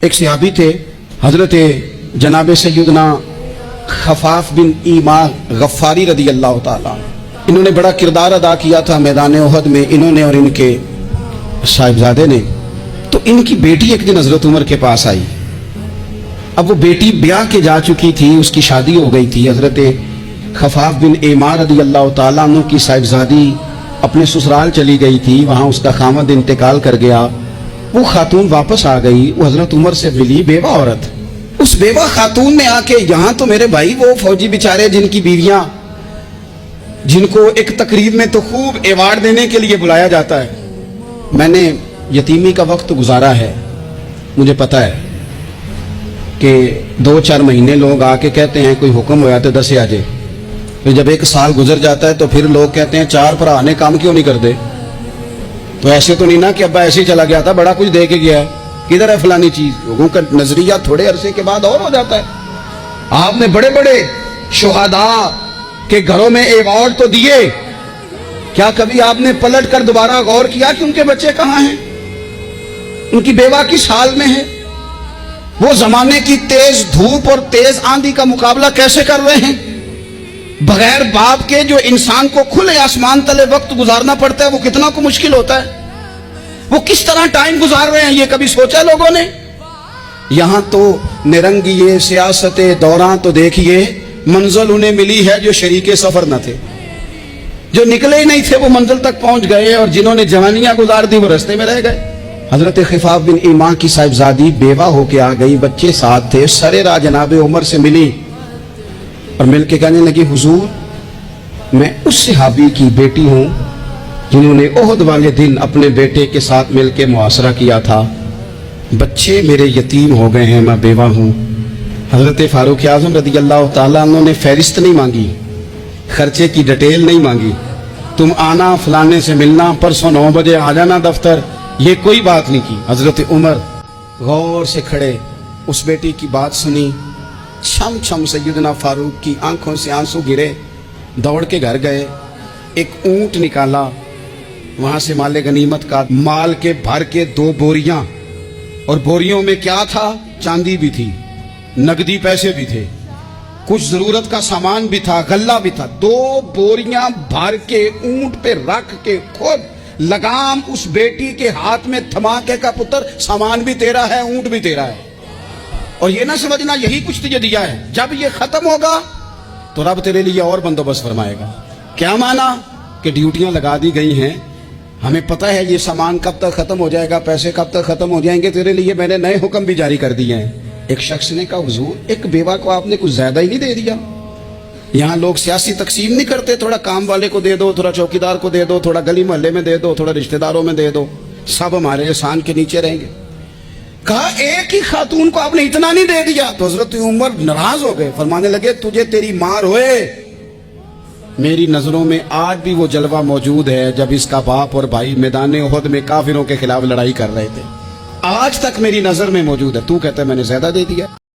ایک صحابی تھے حضرت جناب سیدنا خفاف بن ایمان غفاری رضی اللہ تعالیٰ، انہوں نے بڑا کردار ادا کیا تھا میدان احد میں، انہوں نے اور ان کے صاحبزادے نے۔ تو ان کی بیٹی ایک دن حضرت عمر کے پاس آئی۔ اب وہ بیٹی بیاہ کے جا چکی تھی، اس کی شادی ہو گئی تھی۔ حضرت خفاف بن ایمان رضی اللہ تعالیٰ عنہ کی صاحبزادی اپنے سسرال چلی گئی تھی، وہاں اس کا خامد انتقال کر گیا۔ وہ خاتون واپس آ گئی، وہ حضرت عمر سے ملی، بیوہ عورت۔ اس بیوہ خاتون نے آ کے، یہاں تو میرے بھائی وہ فوجی بیچارے جن کی بیویاں، جن کو ایک تقریب میں تو خوب ایوارڈ دینے کے لیے بلایا جاتا ہے، میں نے یتیمی کا وقت گزارا ہے، مجھے پتا ہے کہ 2-4 مہینے لوگ آ کے کہتے ہیں کوئی حکم ہوا تو 10 آ جائے، پھر جب 1 سال گزر جاتا ہے تو پھر لوگ کہتے ہیں 4 بھرا نے کام کیوں نہیں کرتے؟ تو ایسے تو نہیں نا کہ ابا ایسے ہی چلا گیا تھا، بڑا کچھ دے کے گیا ہے، کدھر ہے فلانی چیز؟ لوگوں کا نظریہ تھوڑے عرصے کے بعد اور ہو جاتا ہے۔ آپ نے بڑے بڑے شہداء کے گھروں میں ایوارڈ تو دیے، کیا کبھی آپ نے پلٹ کر دوبارہ غور کیا کہ ان کے بچے کہاں ہیں، ان کی بیوہ کس حال میں ہے؟ وہ زمانے کی تیز دھوپ اور تیز آندھی کا مقابلہ کیسے کر رہے ہیں؟ بغیر باپ کے جو انسان کو کھلے آسمان تلے وقت گزارنا پڑتا ہے وہ کتنا کو مشکل ہوتا ہے، وہ کس طرح ٹائم گزار رہے ہیں، یہ کبھی سوچا لوگوں نے؟ یہاں تو نرنگیے سیاست دوران تو دیکھیے منزل انہیں ملی ہے جو شریک سفر نہ تھے، جو نکلے ہی نہیں تھے وہ منزل تک پہنچ گئے، اور جنہوں نے جوانیاں گزار دی وہ رستے میں رہ گئے۔ حضرت خفاف بن ایمان کی صاحبزادی بیوہ ہو کے آ گئی، بچے ساتھ تھے، سرے راہ جناب عمر سے ملی اور مل کے کہنے لگی حضور میں اس صحابی کی بیٹی ہوں جنہوں نے احد والے دن اپنے بیٹے کے ساتھ مل کے محاصرہ کیا تھا، بچے میرے یتیم ہو گئے ہیں، میں بیوہ ہوں۔ حضرت فاروق اعظم رضی اللہ تعالیٰ عنہ نے فہرست نہیں مانگی، خرچے کی ڈیٹیل نہیں مانگی، تم آنا فلانے سے ملنا، پرسوں 9 بجے آ جانا دفتر، یہ کوئی بات نہیں کی۔ حضرت عمر غور سے کھڑے، اس بیٹی کی بات سنی، چھم چھم سیدنا فاروق کی آنکھوں سے آنسو گرے، دوڑ کے گھر گئے، ایک اونٹ نکالا، وہاں سے مال غنیمت کا مال کے بھر کے 2 بوریاں، اور بوریوں میں کیا تھا؟ چاندی بھی تھی، نقدی پیسے بھی تھے، کچھ ضرورت کا سامان بھی تھا، غلہ بھی تھا۔ 2 بوریاں بھر کے اونٹ پہ رکھ کے خود لگام اس بیٹی کے ہاتھ میں تھما کے کا پتر سامان بھی تیرا ہے، اونٹ بھی تیرا ہے، اور یہ نہ سمجھنا یہی کچھ تجھے دیا ہے، جب یہ ختم ہوگا تو رب تیرے لیے اور بندوبست فرمائے گا۔ کیا مانا؟ کہ ڈیوٹیاں لگا دی گئی ہیں، ہمیں پتہ ہے یہ سامان کب تک ختم ہو جائے گا، پیسے کب تک ختم ہو جائیں گے، تیرے لیے میں نے نئے حکم بھی جاری کر دیے ہیں۔ ایک شخص نے کہا حضور ایک بیوہ کو آپ نے کچھ زیادہ ہی نہیں دے دیا؟ یہاں لوگ سیاسی تقسیم نہیں کرتے، تھوڑا کام والے کو دے دو، تھوڑا چوکیدار کو دے دو، تھوڑا گلی محلے میں دے دو، تھوڑا رشتہ داروں میں دے دو، سب ہمارے احسان کے نیچے رہیں گے۔ کہا ایک ہی خاتون کو آپ نے اتنا نہیں دے دیا؟ تو حضرت عمر ناراض ہو گئے، فرمانے لگے تجھے تیری مار ہوئے، میری نظروں میں آج بھی وہ جلوہ موجود ہے جب اس کا باپ اور بھائی میدان احد میں کافروں کے خلاف لڑائی کر رہے تھے، آج تک میری نظر میں موجود ہے، تو کہتا ہے میں نے زیادہ دے دیا۔